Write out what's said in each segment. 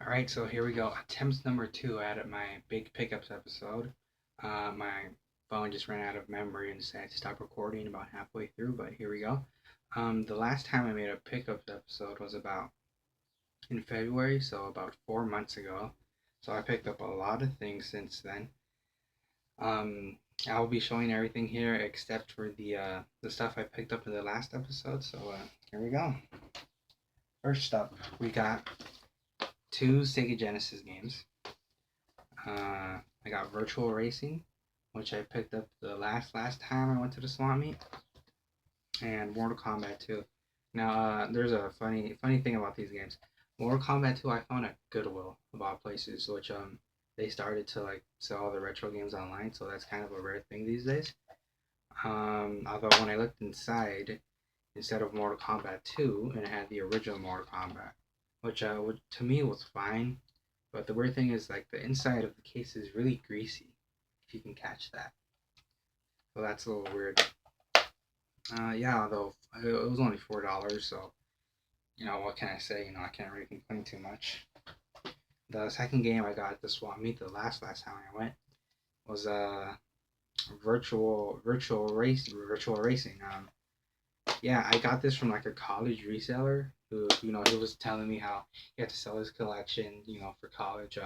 Alright, so here we go. Attempt number 2 out of my big pickups episode. My phone just ran out of memory and decided to stop recording about halfway through, but here we go. The last time I made a pickups episode was about in February, so about 4 months ago. So I picked up a lot of things since then. Um, I will be showing everything here except for the stuff I picked up in the last episode. So here we go. First up, we got two Sega Genesis games. I got Virtual Racing, which I picked up the last time I went to the swap meet, and Mortal Kombat 2. Now, there's a funny thing about these games. Mortal Kombat 2, I found at Goodwill of all places, which they started to like sell all the retro games online, so that's kind of a rare thing these days. Although when I looked inside, instead of Mortal Kombat 2, and it had the original Mortal Kombat, which to me was fine. But the weird thing is, like, the inside of the case is really greasy, if you can catch that. So that's a little weird. Yeah, although it was only $4, so what can I say? I can't really complain too much. The second game I got at the swap meet the last time I went was virtual racing. Yeah, I got this from like a college reseller who, he was telling me how he had to sell his collection, for college,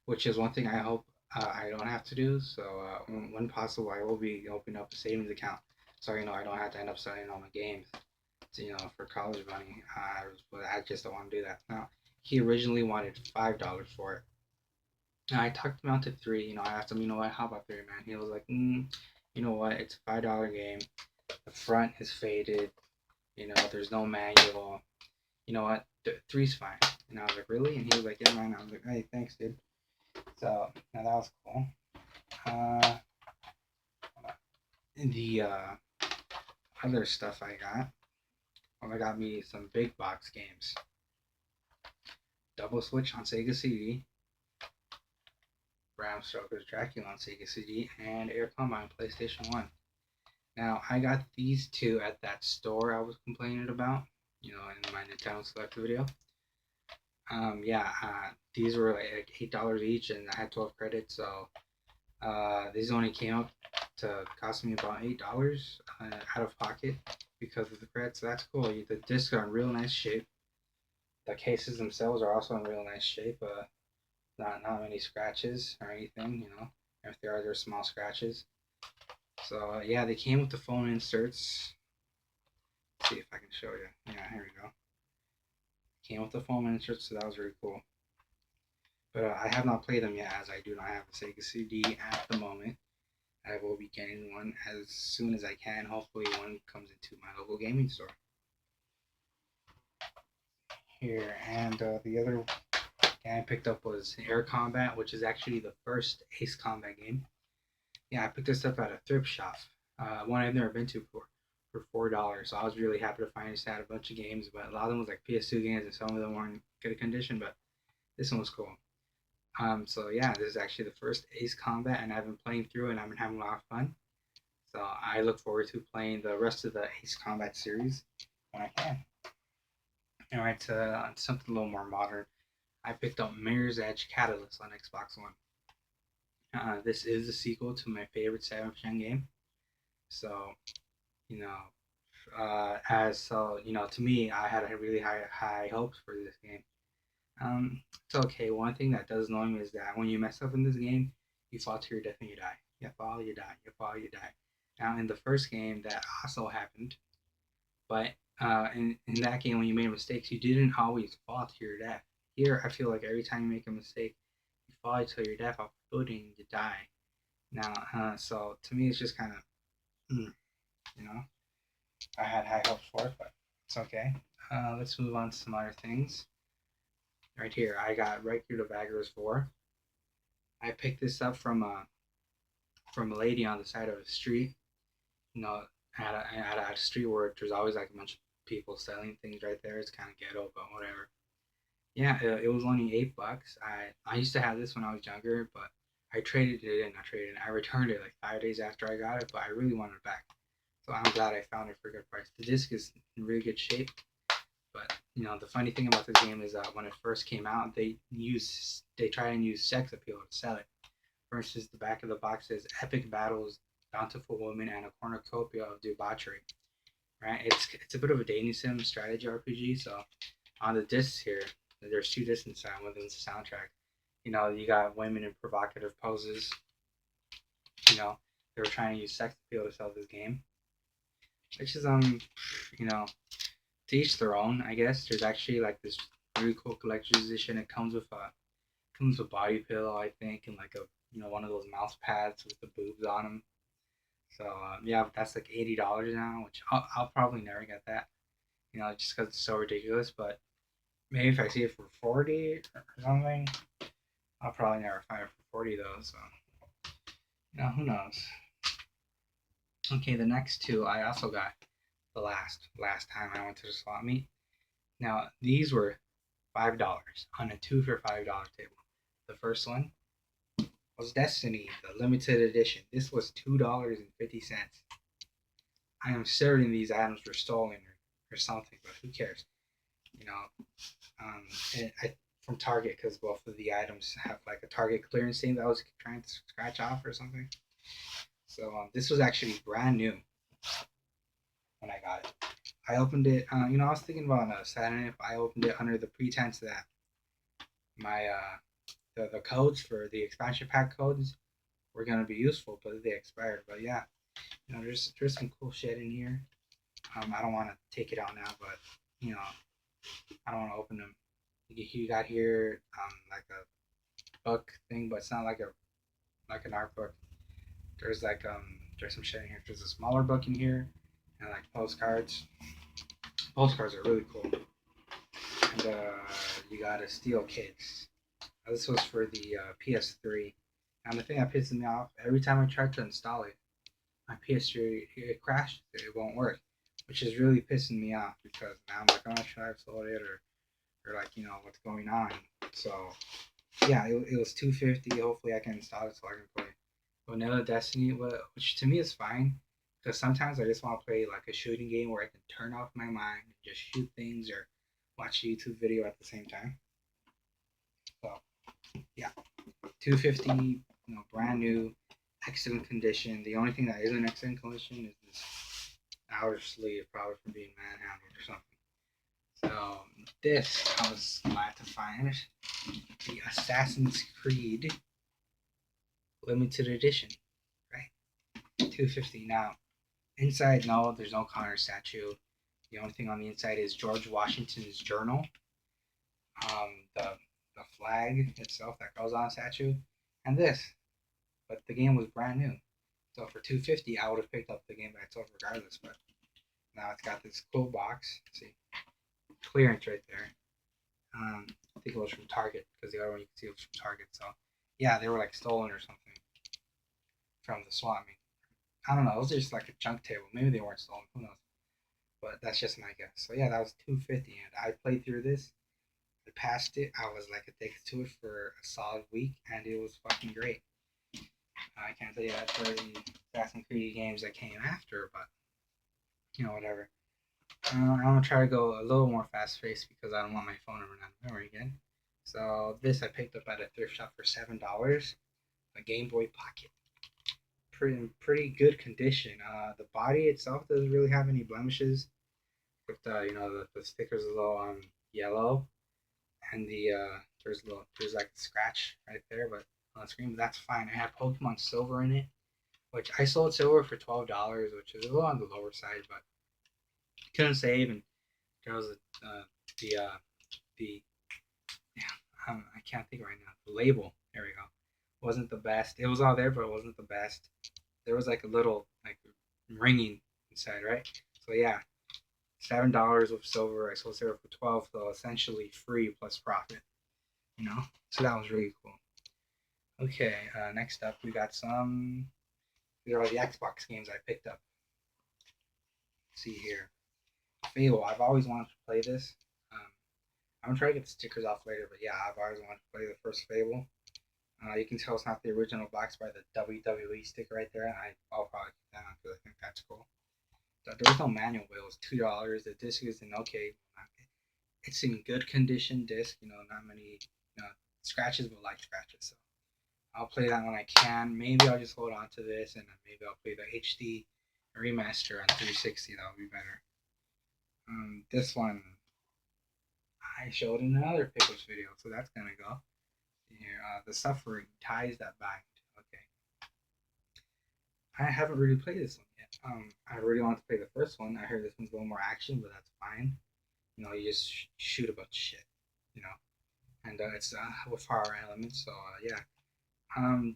which is one thing I hope I don't have to do. So when possible, I will be opening up a savings account, so I don't have to end up selling all my games, for college money. But I just don't want to do that. Now, he originally wanted $5 for it. And I talked him out to three. I asked him, what, how about three, man? He was like, you know what? It's a $5 game. The front is faded. There's no manual. You know what? Three's fine. And I was like, really? And he was like, yeah, man. I was like, hey, thanks, dude. So now that was cool. Uh, the other stuff I got me some big box games. Double Switch on Sega CD, Bram Stoker's Dracula on Sega CD, and Air Combat on PlayStation 1. Now, I got these two at that store I was complaining about, in my Nintendo Select video. Yeah, these were like $8 each, and I had 12 credits, so these only came up to cost me about $8 out of pocket because of the credits. So that's cool. The discs are in real nice shape. The cases themselves are also in real nice shape. Not many scratches or anything. If there are, they're small scratches. So yeah, they came with the phone inserts. Let's see if I can show you. Yeah, here we go. Came with the foam inserts, so that was really cool. But I have not played them yet, as I do not have a Sega CD at the moment. I will be getting one as soon as I can. Hopefully, one comes into my local gaming store. Here, and the other game I picked up was Air Combat, which is actually the first Ace Combat game. Yeah, I picked this up at a thrift shop, one I've never been to before, for $4. So I was really happy to find this. Had a bunch of games, but a lot of them was like PS2 games, and some of them weren't in good condition. But this one was cool. So yeah, this is actually the first Ace Combat, and I've been playing through, and I've been having a lot of fun. So I look forward to playing the rest of the Ace Combat series when I can. All right, something a little more modern. I picked up Mirror's Edge Catalyst on Xbox One. This is a sequel to my favorite Samus Gen game. So, you know, to me, I had a really high hopes for this game. It's okay. One thing that does annoy me is that when you mess up in this game, you fall to your death and you die. You fall, you die. You fall, you die. Now, in the first game, that also happened, but in that game, when you made mistakes, you didn't always fall to your death. Here, I feel like every time you make a mistake, you fall to your death off the footing, you die. Now, so to me, it's just kind of, you know, I had high hopes for it, but it's okay. Let's move on to some other things. Right here, I got Requiem of Agar's 4. I picked this up from a lady on the side of the street. At a street where there's always like a bunch of people selling things right there. It's kind of ghetto, but whatever. Yeah, it was only $8. I used to have this when I was younger, but I traded it in. I returned it like 5 days after I got it, but I really wanted it back. So I'm glad I found it for a good price. The disc is in really good shape, But the funny thing about this game is when it first came out, they try and use sex appeal to sell it. For instance, the back of the box says "Epic battles, bountiful women, and a cornucopia of debauchery." Right? It's a bit of a dating sim strategy RPG. So on the discs here, there's two discs inside. One of them's the soundtrack. You got women in provocative poses. They were trying to use sex appeal to sell this game, which is you know, to each their own, I guess. There's actually like this really cool collector's edition. It comes with a body pillow, I think, and like a one of those mouse pads with the boobs on them. So yeah, that's like $80 now, which I'll probably never get that. Just because it's so ridiculous. But maybe if I see it for 40 or something, I'll probably never find it for 40 though. So who knows? Okay, the next two I also got the last time I went to the slot meet. Now these were $5 on a 2 for $5 table. The first one was Destiny, the limited edition. This was $2.50. I am certain these items were stolen or something, but who cares? You know, from Target, because both of the items have like a Target clearance thing that I was trying to scratch off or something. So this was actually brand new when I got it. I opened it. I was thinking about setting it. I opened it under the pretense that my the codes for the expansion pack codes were gonna be useful, but they expired. But yeah, there's some cool shit in here. I don't want to take it out now, but I don't want to open them. You got here like a book thing, but it's not like an art book. There's there's some shit in here. There's a smaller book in here, and like postcards. Postcards are really cool. And you got a Steel Kids. This was for the PS3. And the thing that pisses me off, every time I try to install it, my PS3 it crashes. It won't work, which is really pissing me off because now I'm like, oh, should I upload it or like what's going on? So yeah, it was $2.50. Hopefully I can install it so I can play Vanilla Destiny, which to me is fine because sometimes I just want to play like a shooting game where I can turn off my mind and just shoot things or watch a YouTube video at the same time. So yeah, $2.50, brand new, excellent condition. The only thing that isn't excellent condition is this outer sleeve, probably from being manhandled or something. So this I was glad to find the Assassin's Creed limited edition, right? $2.50. Now inside, no, there's no Connor statue. The only thing on the inside is George Washington's journal. The flag itself that goes on the statue, and this. But the game was brand new. So for $2.50, I would have picked up the game by itself regardless. But now it's got this cool box. See, clearance right there. I think it was from Target because the other one you can see was from Target. So yeah, they were like stolen or something from the swap meet. I don't know. It was just like a junk table. Maybe they weren't stolen. Who knows? But that's just my guess. So yeah, that was $2.50, and I played through this. I passed it. I was like addicted to it for a solid week, and it was fucking great. I can't tell you that for the Assassin's Creed games that came after, but whatever. I'm gonna try to go a little more fast paced because I don't want my phone to run out of memory again. So this I picked up at a thrift shop for $7. A Game Boy Pocket. Pretty good condition. The body itself doesn't really have any blemishes. But the stickers a little yellow, and there's like a scratch right there, but on the screen. But that's fine. I had Pokemon Silver in it, which I sold Silver for $12, which is a little on the lower side, but couldn't save, and there was the I can't think right now. The label, there we go, wasn't the best. It was all there, but it wasn't the best. There was like a little like ringing inside, right? So yeah, $7 with silver. I sold silver for 12, so essentially free plus profit. So that was really cool. Okay, next up we got some. These are all the Xbox games I picked up. Let's see here, Fable. I've always wanted to play this. I'm gonna try to get the stickers off later, but yeah, I've always wanted to play the first Fable. You can tell it's not the original box by the WWE sticker right there. I'll probably put that on because I think that's cool. There was no manual, but it was $2. The disc is in okay. It's in good condition disc. Not many scratches, but light scratches. So I'll play that when I can. Maybe I'll just hold on to this, and then maybe I'll play the HD remaster on 360. That would be better. This one I showed in another Pickles video, so that's gonna go here. The Suffering Ties That Bind. Okay, I haven't really played this one yet. I really want to play the first one. I heard this one's a little more action, but that's fine. You just shoot a bunch of shit. You know, and it's with horror elements. So yeah.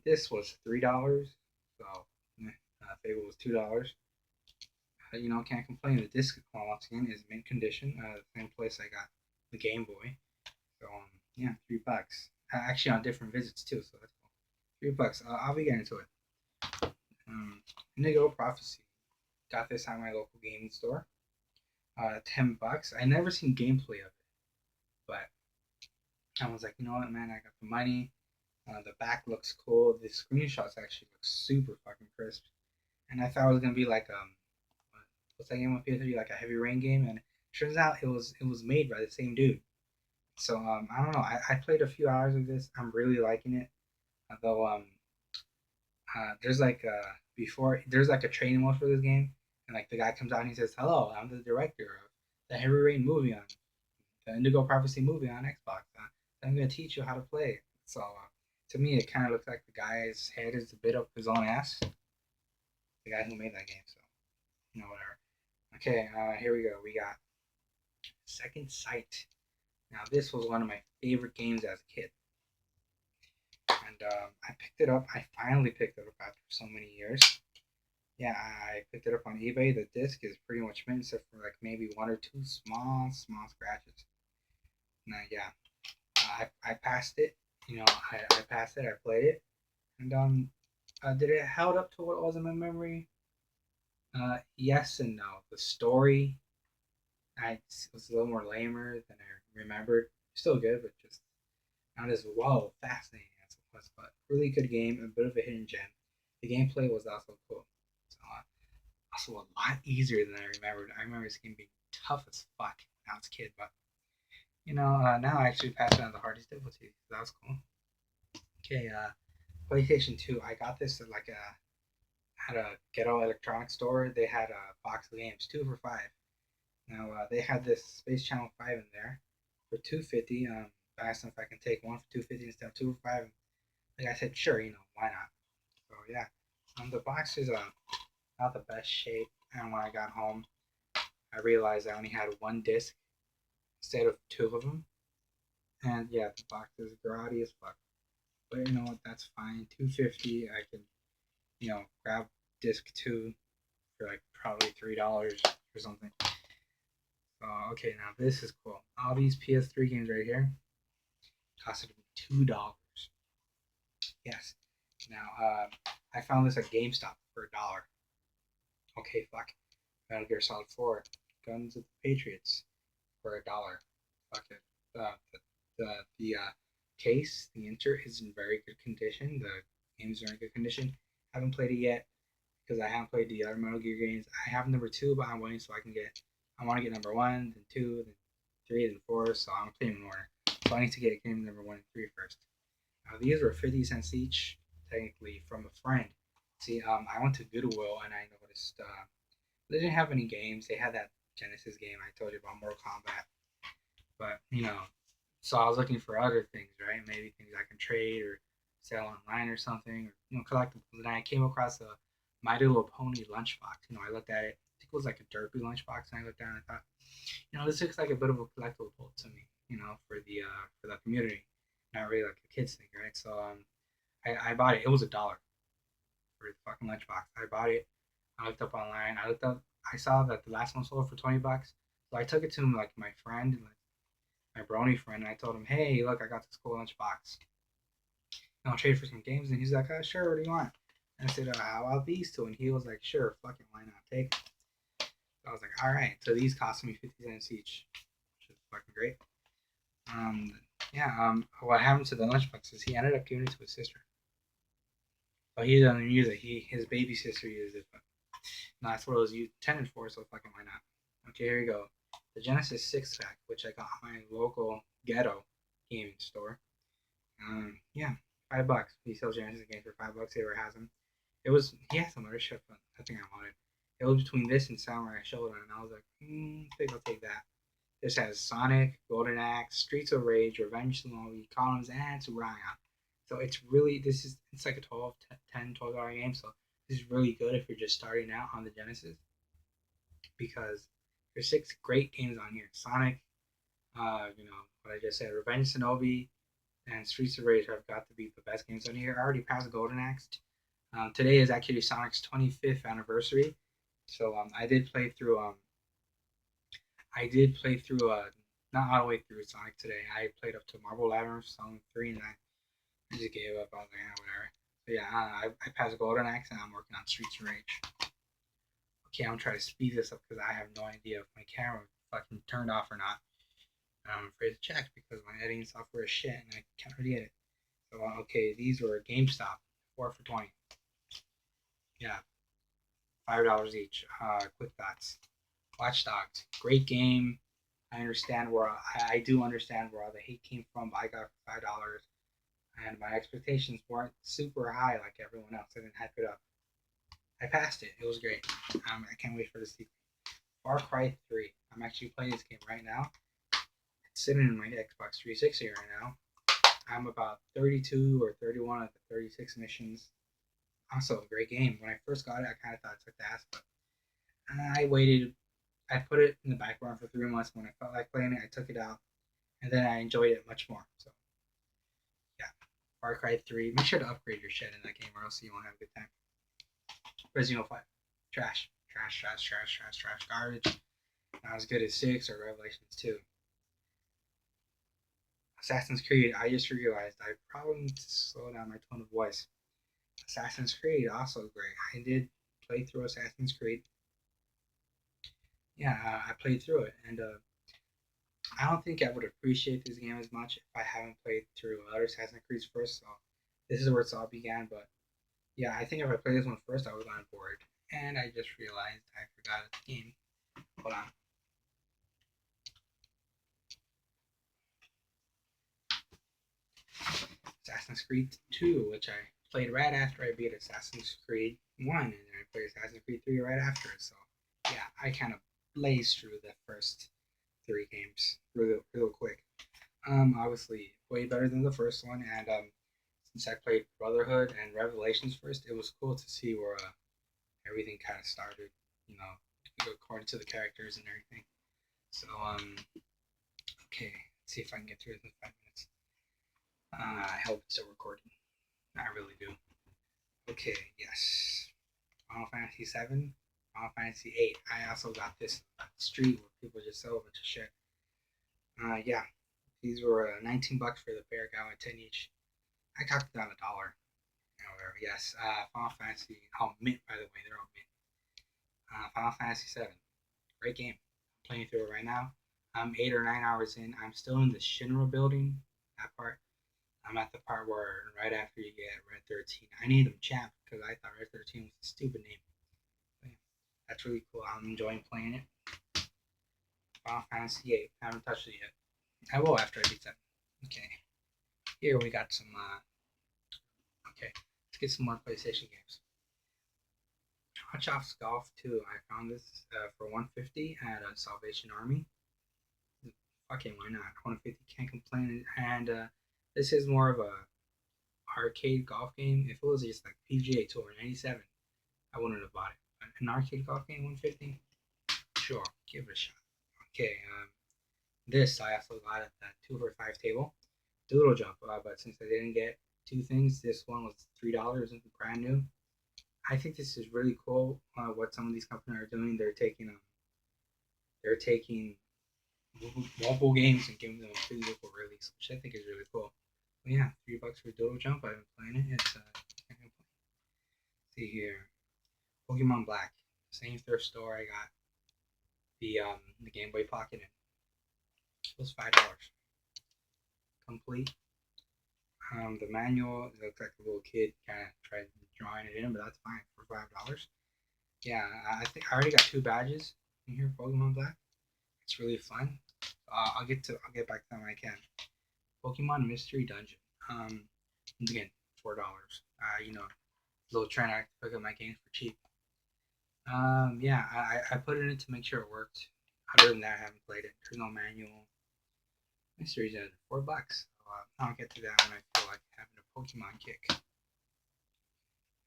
This was $3. So Fable was $2. Can't complain. The disc once again is mint condition. The same place I got the Game Boy. So yeah, $3. Actually on different visits too. So that's cool. $3. I'll be getting to it. Indigo Prophecy. Got this at my local gaming store. $10. I never seen gameplay of it, but I was like, you know what, man, I got the money. The back looks cool. The screenshots actually look super fucking crisp. And I thought it was gonna be like what's that game on PS3, like a Heavy Rain game, and it turns out it was made by the same dude. So I don't know. I played a few hours of this. I'm really liking it. Although there's like before there's like a training mode for this game, and like the guy comes out and he says, "Hello, I'm the director of the Heavy Rain movie on the Indigo Prophecy movie on Xbox. I'm gonna teach you how to play." So to me, it kind of looks like the guy's head is a bit up his own ass. The guy who made that game. So whatever. Okay, here we go. We got Second Sight. Now this was one of my favorite games as a kid, and I picked it up. I finally picked it up after so many years. Yeah, I picked it up on eBay. The disc is pretty much mint, except for like maybe one or two small scratches. Now, yeah, I passed it. I passed it. I played it, and did it held up to what was in my memory? Yes and no. The story, was a little more lamer than I remembered. Still good, but just not as fascinating as it was. But really good game, a bit of a hidden gem. The gameplay was also cool. So, also a lot easier than I remembered. I remember this game being tough as fuck when I was a kid, but now I actually passed it on the hardest difficulty. So that was cool. Okay, PlayStation 2. I got this at a ghetto electronics store. They had a box of games, 2 for $5. Now they had this Space Channel 5 in there for $2.50. I asked them if I can take one for $2.50 instead of 2 for $5. Like I said, sure, why not? So yeah, the box is not the best shape. And when I got home, I realized I only had one disc instead of two of them. And yeah, the box is grotty as fuck. But you know what? That's fine. $2.50. I can grab disc two for like probably $3 or something. Okay, now this is cool. All these PS3 games right here costed me $2. Yes. Now I found this at GameStop for $1. Okay, fuck. Metal Gear Solid 4, Guns of the Patriots for $1. Fuck it. The case, the insert is in very good condition. The games are in good condition. I haven't played it yet because I haven't played the other Metal Gear games. I have number 2, but I'm waiting so I want to get number 1, then 2, then 3, then 4. So I'm playing in order. So I need to get game number 1 and 3 first. Now these were 50 cents each, technically from a friend. See, I went to Goodwill and I noticed they didn't have any games. They had that Genesis game I told you about, Mortal Kombat. But so I was looking for other things, right? Maybe things I can trade or sell online or something, or collectibles. And I came across a My Little Pony lunchbox. I looked at it. I think it was like a derpy lunchbox, and I looked at it and I thought, this looks like a bit of a collectible to me, for the community, not really like a kids thing, right? So I bought it. It was $1 for the fucking lunchbox. I bought it. I looked up online. I saw that the last one sold for $20. So I took it to like my friend, like my brony friend, and I told him, "Hey, look, I got this cool lunchbox. I'll trade for some games." And he's like, "Sure, what do you want?" And I said, "How about these two?" And he was like, "Sure, fucking why not? Take it." So I was like, "All right." So these cost me 50 cents each, which is fucking great. Yeah. What happened to the lunchbox is he ended up giving it to his sister. But he doesn't use it. His baby sister uses it. But no, that's what it was intended for. So fucking why not? Okay, here we go. the Genesis 6 pack, which I got at my local ghetto gaming store. Yeah, $5. He sells Genesis games for $5. He ever has them. He has some other shit, but nothing I wanted. It was between this and Samurai Shodown, and I was like, I think I'll take that. This has Sonic, Golden Axe, Streets of Rage, Revenge Shinobi, Columns, and Tsuraya. So it's like a $12 game. So this is really good if you're just starting out on the Genesis, because there's 6 great games on here. Sonic, what I just said, Revenge Shinobi, and Streets of Rage have got to be the best games on here. I already passed Golden Axe. Today is actually Sonic's 25th anniversary, so I did play through. Not all the way through Sonic today. I played up to Marble Labyrinth Zone 3, and I just gave up. I was like, whatever. So yeah, I passed Golden Axe, and I'm working on Streets of Rage. Okay, I'm trying to speed this up because I have no idea if my camera fucking turned off or not. I'm afraid to check because my editing software is shit, and I can't really edit. So okay, these were GameStop, 4 for $20. Yeah, $5 each. Quick Thoughts, Watch Dogs, great game. I do understand where all the hate came from, but I got it for $5, and my expectations weren't super high like everyone else. I didn't hype it up. I passed it. It was great. I can't wait for the sequel. Far Cry 3. I'm actually playing this game right now. It's sitting in my Xbox 360 right now. I'm about 32 or 31 of the 36 missions. Also, a great game. When I first got it, I kind of thought it took the ass, but I waited. I put it in the background for 3 months. When I felt like playing it, I took it out, and then I enjoyed it much more. So, yeah, Far Cry 3. Make sure to upgrade your shit in that game, or else you won't have a good time. Resident Evil 5. Trash. Garbage. Not as good as 6 or Revelations 2. Assassin's Creed. I just realized I probably need to slow down my tone of voice. Assassin's Creed, also great. I did play through Assassin's Creed. Yeah, I played through it, and I don't think I would appreciate this game as much if I haven't played through other Assassin's Creeds first. So this is where it all began. But yeah, I think if I played this one first, I would have gotten bored. And I just realized I forgot the game. Hold on. Assassin's Creed 2, which I played right after I beat Assassin's Creed 1, and then I played Assassin's Creed 3 right after it. So yeah, I kind of blazed through the first 3 games real quick. Obviously way better than the first one, and since I played Brotherhood and Revelations first, it was cool to see where everything kind of started, according to the characters and everything. So okay, let's see if I can get through it in 5 minutes. I hope it's still recording. I really do. Okay, yes. Final Fantasy 7, Final Fantasy 8. I also got this street where people just sell a bunch of shit. Yeah, these were $19 for the pair. Got 10 each. I talked it down $1. Yes. Final Fantasy. Oh, mint, by the way, they're all mint. Final Fantasy 7. Great game. I'm playing through it right now. I'm 8 or 9 hours in. I'm still in the Shinra building. That part. I'm at the part where right after you get Red 13. I named him Champ because I thought Red 13 was a stupid name. But yeah, that's really cool. I'm enjoying playing it. Final Fantasy 8. I haven't touched it yet. I will after I beat that. Okay. Here we got some. Okay, let's get some more PlayStation games. Hot Shots Golf 2. I found this for $150 at Salvation Army. Fucking why not? $150, can't complain. And this is more of a arcade golf game. If it was just like PGA Tour 97, I wouldn't have bought it. An arcade golf game, $150. Sure, give it a shot. Okay, this I also got at that 2 for $5 table. Doodle Jump, but since I didn't get 2 things, this one was $3 and brand new. I think this is really cool. What some of these companies are doing, they're taking mobile games and giving them a physical release, which I think is really cool. But yeah, $3 for Doodle Jump. I've been playing it. It's see here, Pokemon Black, same thrift store I got the Game Boy Pocket in. It was $5. Complete. The manual, it looks like a little kid kind of tried drawing it in, but that's fine for $5. Yeah, I think I already got 2 badges in here, Pokemon Black. It's really fun. I'll get back to that when I can. Pokemon Mystery Dungeon. Again, $4. Little trend I pick up my games for cheap. Yeah, I put it in to make sure it worked. Other than that, I haven't played it. There's no manual. Mystery Dungeon, $4. I'll get to that when I feel like having a Pokemon kick.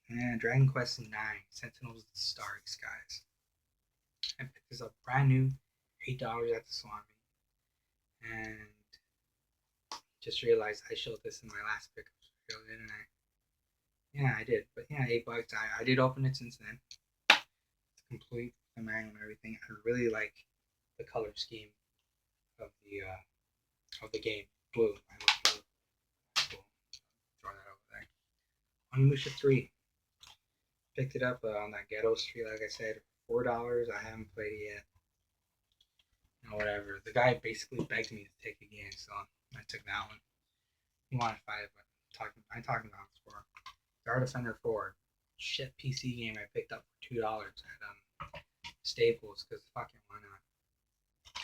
And Dragon Quest IX, Sentinels of the Starry Skies. I picked this up brand new, $8 at the Swami. And just realized I showed this in my last pickup video, didn't I? Yeah, I did. But yeah, $8. I did open it since then. It's complete, the manual and everything. I really like the color scheme of the game. Blue. I love blue. That's cool. Throw that over there. Onimusha 3. Picked it up on that Ghetto Street, like I said, $4. I haven't played it yet. Whatever. The guy basically begged me to take a game, so I took that one. He wanted 5, but I'm talking about it before. Star Defender 4. Shit PC game I picked up for $2 at Staples, because fucking why not?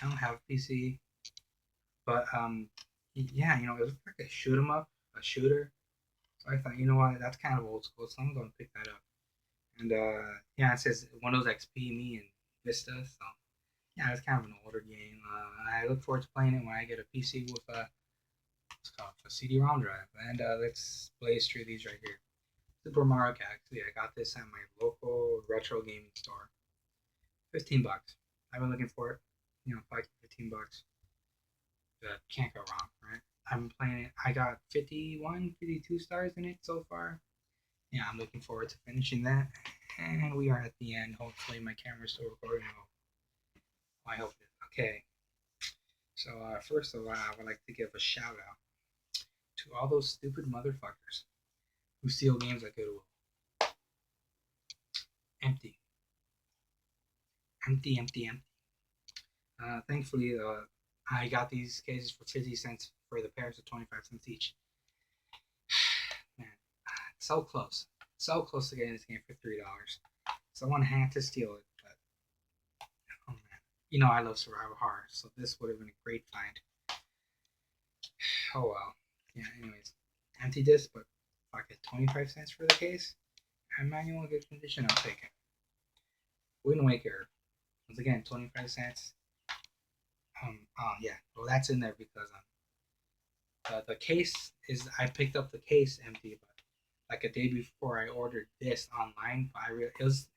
I don't have a PC, but yeah, it was like a shoot 'em up, a shooter. So I thought, you know what, that's kind of old school, so I'm gonna pick that up. And yeah, it says Windows XP, Me, and Vista, so yeah, it's kind of an older game. I look forward to playing it when I get a PC with what's called a CD-ROM drive. And let's blaze through these right here. Super Mario Galaxy. I got this at my local retro gaming store. $15. I've been looking for it. Like $15. Can't go wrong, right? I've been playing it. I got 51, 52 stars in it so far. Yeah, I'm looking forward to finishing that. And we are at the end. Hopefully my camera's still recording. I hope it is. Okay. So first of all, I would like to give a shout out to all those stupid motherfuckers who steal games at Goodwill. Empty. Thankfully, I got these cases for 50 cents for the pairs of 25 cents each. Man, so close. So close to getting this game for $3. Someone had to steal it, but oh man. I love survival horror, so this would have been a great find. Oh well. Yeah, anyways. Empty disc, but if I get 25 cents for the case, and manual in good condition, I'll take it. Wind Waker. Once again, 25 cents. Yeah. Well, that's in there because the case is, I picked up the case empty, but like a day before I ordered this online, but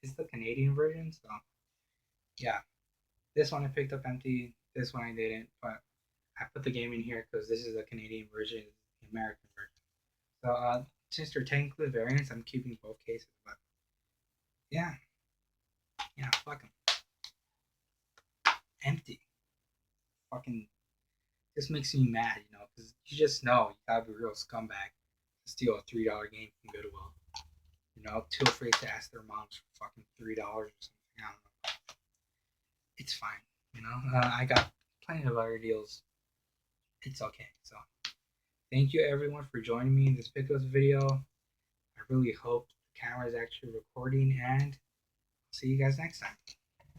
it's the Canadian version, so yeah. This one I picked up empty. This one I didn't, but I put the game in here because this is the Canadian version, the American version. So since they're technically variants, I'm keeping both cases. But yeah, fuck them. Empty. Fucking. This makes me mad, because you just know you gotta be a real scumbag to steal a $3 game from Goodwill. Too afraid to ask their moms for fucking $3 or something. I don't know. It's fine. I got plenty of other deals. It's okay. So, thank you everyone for joining me in this pickups video. I really hope the camera is actually recording, and I'll see you guys next time.